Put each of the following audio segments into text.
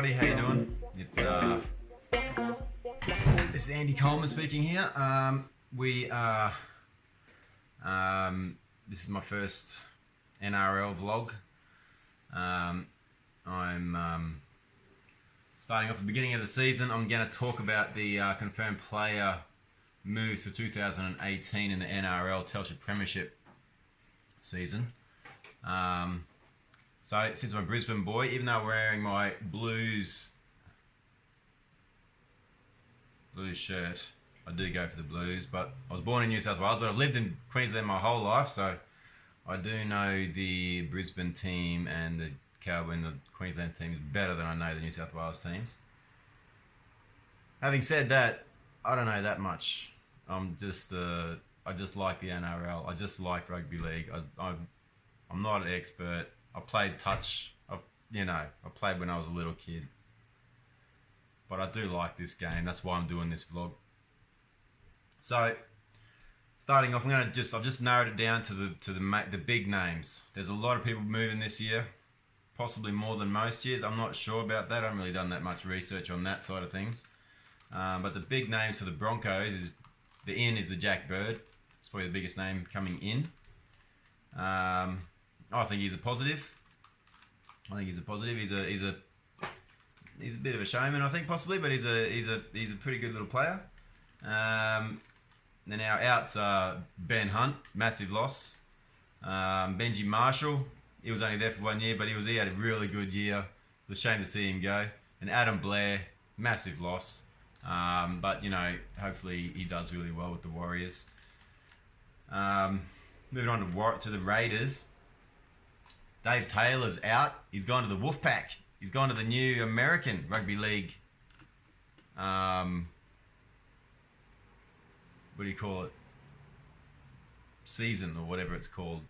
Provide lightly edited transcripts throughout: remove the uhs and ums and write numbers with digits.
everybody, how you doing? It's this is Andy Coleman speaking here. This is my first NRL vlog. I'm starting off at the beginning of the season. I'm going to talk about the confirmed player moves for 2018 in the NRL Telstra Premiership season. So since I'm a Brisbane boy, even though I'm wearing my Blues shirt, I do go for the Blues. But I was born in New South Wales, but I've lived in Queensland my whole life, so I do know the Brisbane team and the Cowboy and the Queensland teams better than I know the New South Wales teams. Having said that, I don't know that much. I just like the NRL. I just like rugby league. I'm not an expert. I played touch. I played when I was a little kid. But I do like this game. That's why I'm doing this vlog. So, starting off, I've just narrowed it down to the big names. There's a lot of people moving this year, possibly more than most years. I'm not sure about that. I haven't really done that much research on that side of things. But the big names for the Broncos is the Jack Bird. It's probably the biggest name coming in. I think he's a positive. He's a bit of a showman, I think, possibly, but he's a pretty good little player. Then our outs are Ben Hunt, massive loss. Benji Marshall, he was only there for 1 year, but he had a really good year. It was a shame to see him go. And Adam Blair, massive loss. But hopefully he does really well with the Warriors. Moving on to the Raiders. Dave Taylor's out. He's gone to the Wolfpack. He's gone to the new American Rugby League. What do you call it? Season or whatever it's called.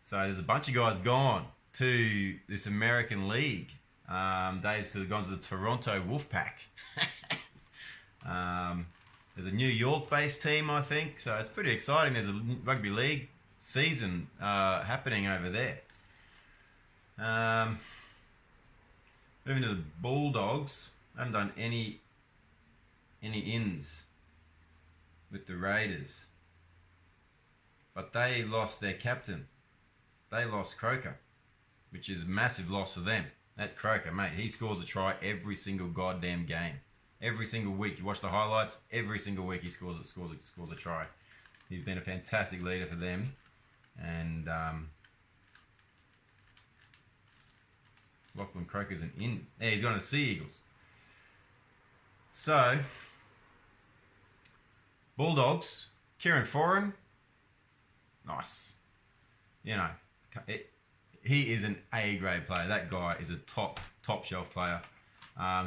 So there's a bunch of guys gone to this American League. Dave's gone to the Toronto Wolfpack. There's a New York-based team, I think. So it's pretty exciting. There's a Rugby League season happening over there. Moving to the Bulldogs. I haven't done any ins with the Raiders, but they lost their captain. They lost Croker, which is a massive loss for them. That Croker, mate, he scores a try every single goddamn game. Every single week. You watch the highlights, every single week he scores a try. He's been a fantastic leader for them. And Lachlan Croker's an in. Yeah, he's gone to the Sea Eagles. So, Bulldogs, Kieran Foran, nice. He is an A-grade player. That guy is a top shelf player.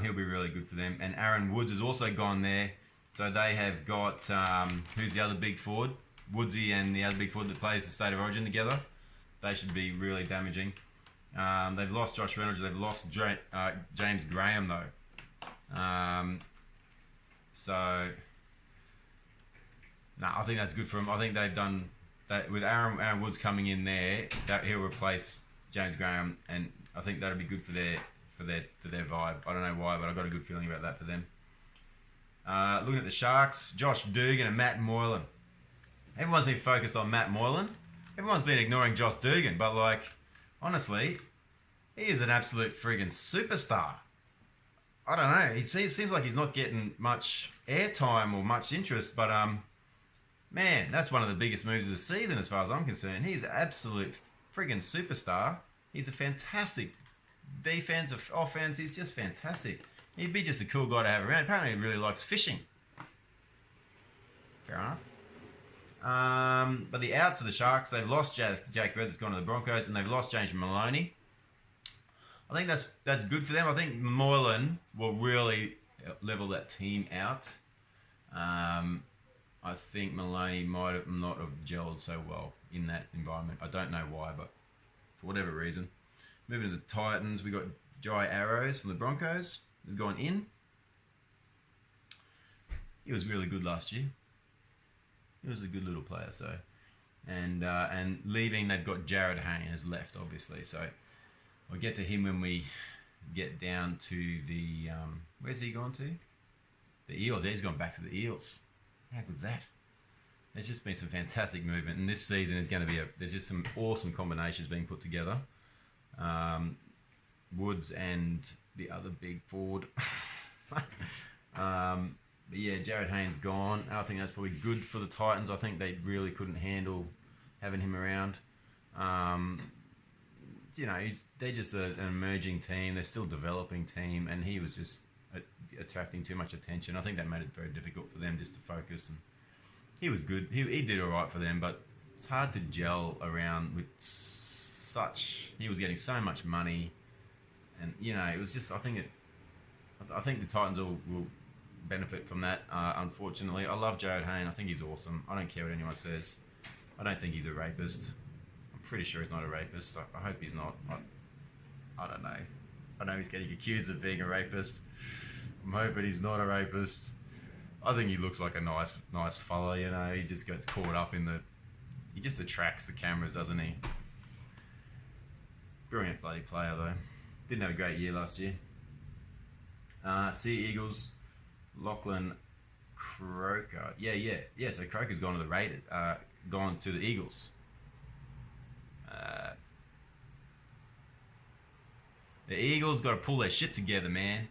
He'll be really good for them. And Aaron Woods has also gone there. So they have got, who's the other big forward? Woodsy and the other big forward that plays the State of Origin together. They should be really damaging. They've lost Josh Reynolds. They've lost James Graham, though. I think that's good for them. I think they've done that with Aaron Woods coming in there. That he'll replace James Graham, and I think that'll be good for their vibe. I don't know why, but I've got a good feeling about that for them. Looking at the Sharks, Josh Dugan and Matt Moylan. Everyone's been focused on Matt Moylan. Everyone's been ignoring Josh Dugan, but honestly, he is an absolute friggin' superstar. I don't know. It seems like he's not getting much airtime or much interest, but man, that's one of the biggest moves of the season as far as I'm concerned. He's an absolute friggin' superstar. He's a fantastic defensive offense. He's just fantastic. He'd be just a cool guy to have around. Apparently, he really likes fishing. Fair enough. But the outs of the Sharks, they've lost Jack Bird, that's gone to the Broncos, and they've lost James Maloney. I think that's good for them. I think Moylan will really level that team out. I think Maloney might not have gelled so well in that environment. I don't know why, but for whatever reason. Moving to the Titans, we got Jai Arrows from the Broncos. He's gone in. He was really good last year. He was a good little player, so. And leaving, they've got Jared Hayne has left, obviously. So we'll get to him when we get down to the where's he gone to? The Eels. Yeah, he's gone back to the Eels. How good's that? There's just been some fantastic movement, and this season is going to be there's just some awesome combinations being put together. Woods and the other big forward. But yeah, Jared Hayne's gone. I think that's probably good for the Titans. I think they really couldn't handle having him around. You know, they're just an emerging team. They're still developing team, and he was just attracting too much attention. I think that made it very difficult for them just to focus. And he was good. He did all right for them, but it's hard to gel around with such. He was getting so much money, and you know, it was just. I think the Titans will benefit from that. Unfortunately, I love Jared Hayne. I think he's awesome. I don't care what anyone says. I don't think he's a rapist. I'm pretty sure he's not a rapist. I hope he's not. I don't know. I know he's getting accused of being a rapist. I'm hoping he's not a rapist. I think he looks like a nice fella, you know. He just gets caught up in the... He just attracts the cameras, doesn't he? Brilliant bloody player, though. Didn't have a great year last year. Sea Eagles, Lachlan Croker. Yeah, so Croker's gone to the Raiders. Gone to the Eagles. The Eagles got to pull their shit together, man.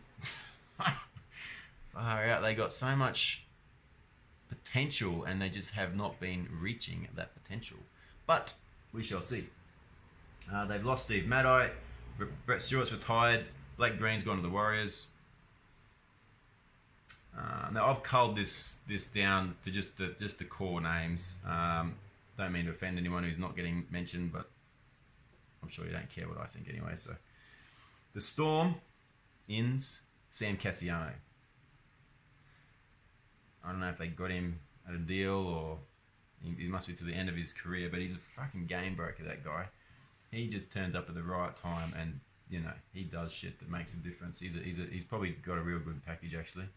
Far out. They got so much potential, and they just have not been reaching that potential. But we shall see. They've lost Steve Maddai. Brett Stewart's retired. Blake Green's gone to the Warriors. Now I've culled this down to just the core names. Don't mean to offend anyone who's not getting mentioned, but I'm sure you don't care what I think anyway. So the Storm, Inns, Sam Cassiano. I don't know if they got him at a deal or he must be to the end of his career, but he's a fucking game breaker, that guy. He just turns up at the right time, and you know he does shit that makes a difference. He's probably got a real good package actually.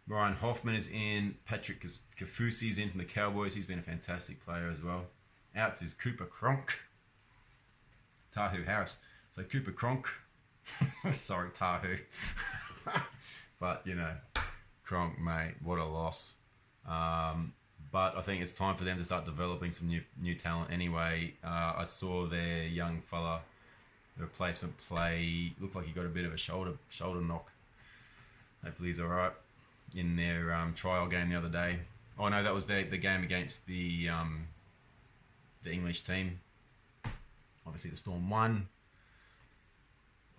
Ryan Hoffman is in. Patrick Kafusi's in from the Cowboys. He's been a fantastic player as well. Outs is Cooper Cronk. Tahu Harris. So Cooper Cronk. Sorry, Tahu. But, you know, Cronk, mate, what a loss. But I think it's time for them to start developing some new talent anyway. I saw their young fella, the replacement play, looked like he got a bit of a shoulder knock. Hopefully he's all right. In their trial game the other day. Oh no, that was the game against the English team. Obviously the Storm won.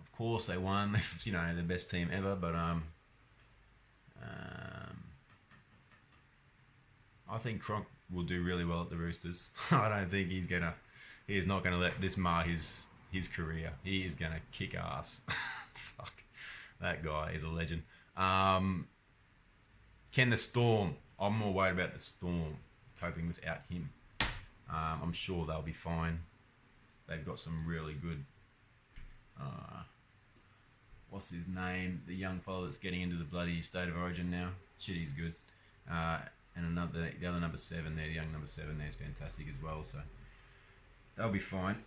Of course they won. You know, the best team ever. But I think Cronk will do really well at the Roosters. I don't think he is not gonna let this mar his career. He is gonna kick ass. Fuck, that guy is a legend. Can the Storm? I'm more worried about the Storm coping without him. I'm sure they'll be fine. They've got some really good. What's his name? The young fellow that's getting into the bloody State of Origin now. Shit, he's good. And the other number 7 there, the young number 7 there is fantastic as well. So they'll be fine.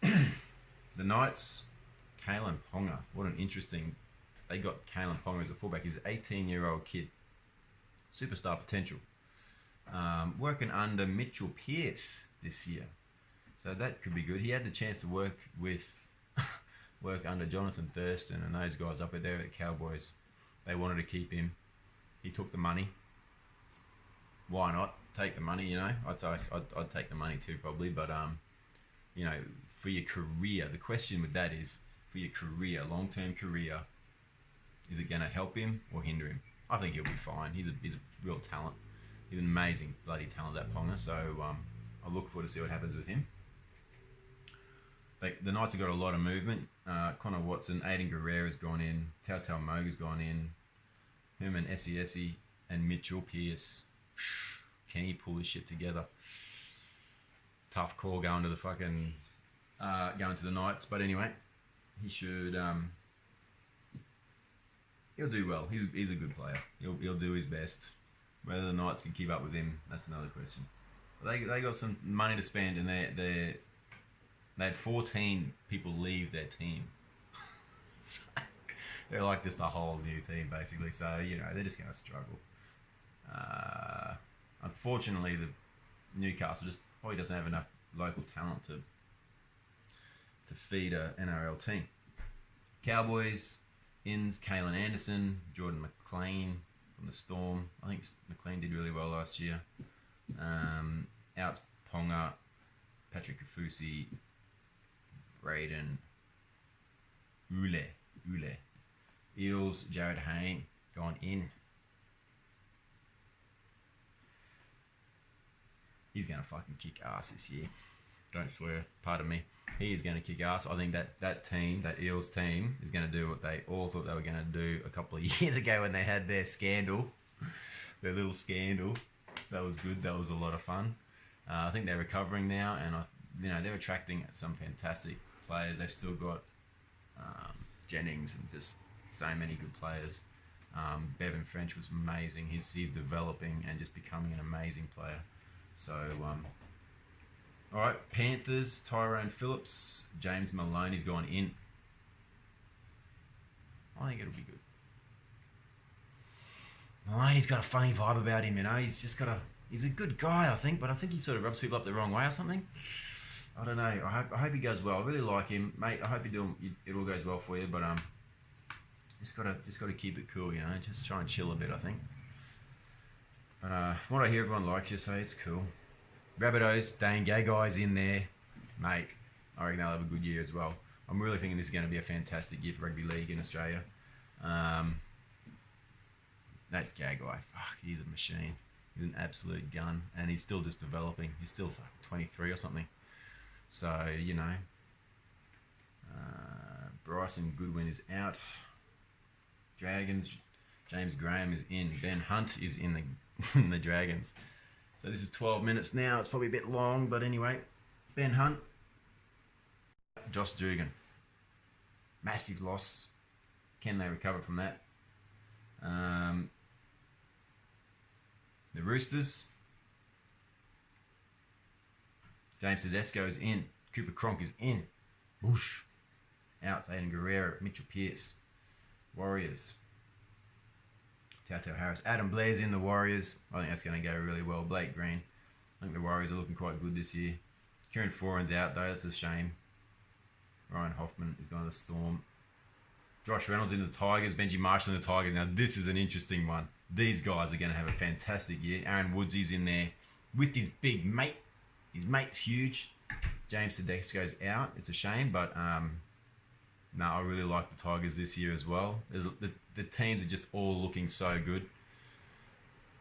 The Knights, Kalen Ponga. What an interesting. They got Kalen Ponga as a fullback. He's an 18-year-old kid. Superstar potential. Working under Mitchell Pearce this year. So that could be good. He had the chance to work under Jonathan Thurston and those guys up there at the Cowboys. They wanted to keep him. He took the money. Why not? Take the money, you know. I'd take the money too probably, but you know, for your career, the question with that is, for your career, long-term career, is it going to help him or hinder him? I think he'll be fine. He's a real talent. He's an amazing bloody talent, that Ponga. So I look forward to see what happens with him. The Knights have got a lot of movement. Connor Watson, Aiden Guerrero's gone in. Tautau Moga's gone in. Herman Esiesi and Mitchell Pearce. Can he pull his shit together? Tough call going to the fucking going to the Knights, but anyway, he should. He'll do well. He's a good player. He'll do his best. Whether the Knights can keep up with him, that's another question. But they got some money to spend, and they had 14 people leave their team. So, They're like just a whole new team, basically. So, you know, they're just going to struggle. Unfortunately, the Newcastle just probably doesn't have enough local talent to feed a NRL team. Cowboys, Inns, Kalen Anderson, Jordan McLean from the Storm. I think McLean did really well last year. Out Ponga, Patrick Kafusi, Braden, Ule. Eels, Jared Hayne, gone in. He's going to fucking kick ass this year. Don't swear, pardon me. He is going to kick ass. I think that team, that Eels team, is going to do what they all thought they were going to do a couple of years ago when they had their scandal. Their little scandal. That was good. That was a lot of fun. I think they're recovering now, and they're attracting some fantastic players. They've still got Jennings and just so many good players. Bevan French was amazing. He's developing and just becoming an amazing player. So, all right, Panthers, Tyrone Phillips, James Maloney's gone in. I think it'll be good. Maloney's got a funny vibe about him, you know. He's a good guy, I think, but I think he sort of rubs people up the wrong way or something. I don't know. I hope he goes well. I really like him, mate. I hope it all goes well for you, but just gotta keep it cool, you know. Just try and chill a bit, I think. But from what I hear everyone likes you, so it's cool. Rabbitohs, Dane Gagai's in there, mate. I reckon they'll have a good year as well. I'm really thinking this is going to be a fantastic year for rugby league in Australia. That Gagai, fuck, he's a machine. He's an absolute gun, and he's still just developing. He's still 23 or something. So, you know, Bryson Goodwin is out. Dragons, James Graham is in. Ben Hunt is in the Dragons. So this is 12 minutes now. It's probably a bit long, but anyway. Ben Hunt. Josh Dugan. Massive loss. Can they recover from that? The Roosters. James Tedesco is in. Cooper Cronk is in. Whoosh. Out. Aiden Guerrero. Mitchell Pearce. Warriors. Tato Harris. Adam Blair's in the Warriors. I think that's going to go really well. Blake Green. I think the Warriors are looking quite good this year. Kieran Foran's out though. That's a shame. Ryan Hoffman is going to the Storm. Josh Reynolds in the Tigers. Benji Marshall in the Tigers. Now this is an interesting one. These guys are going to have a fantastic year. Aaron Woodsy's in there with his big mate. His mate's huge. James Tedesco's out. It's a shame, but no, I really like the Tigers this year as well. The teams are just all looking so good.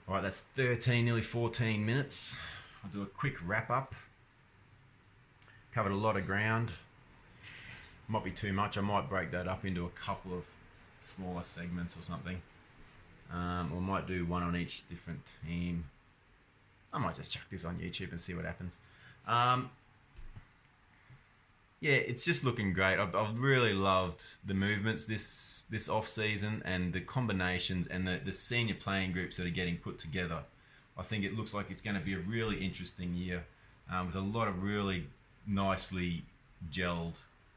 All right, that's 13, nearly 14 minutes. I'll do a quick wrap up. Covered a lot of ground. Might be too much. I might break that up into a couple of smaller segments or something. Or might do one on each different team. I might just chuck this on YouTube and see what happens. Yeah, it's just looking great. I've really loved the movements this off season and the combinations and the senior playing groups that are getting put together. I think it looks like it's going to be a really interesting year with a lot of really nicely gelled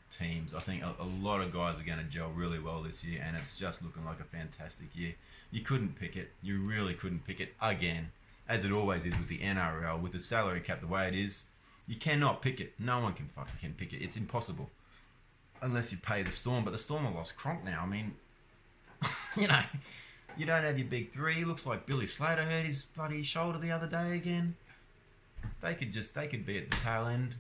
teams. I think a lot of guys are going to gel really well this year, and it's just looking like a fantastic year. You couldn't pick it. You really couldn't pick it again, as it always is with the NRL, with the salary cap the way it is. You cannot pick it. No one can fucking pick it. It's impossible. Unless you pay the Storm. But the Storm have lost Cronk now. I mean, you know, you don't have your big three. Looks like Billy Slater hurt his bloody shoulder the other day again. They could be at the tail end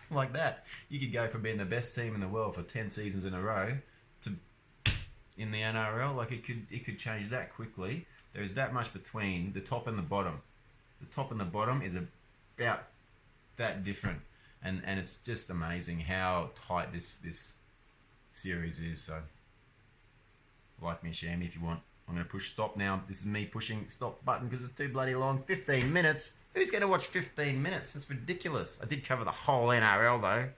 like that. You could go from being the best team in the world for 10 seasons in a row to in the NRL. Like it could change that quickly. There's that much between the top and the bottom. The top and the bottom is about that different, and it's just amazing how tight this series is. So like me, share me if you want. I'm going to push stop now. This is me pushing stop button because it's too bloody long. 15 minutes. Who's going to watch 15 minutes? That's ridiculous. I did cover the whole NRL though.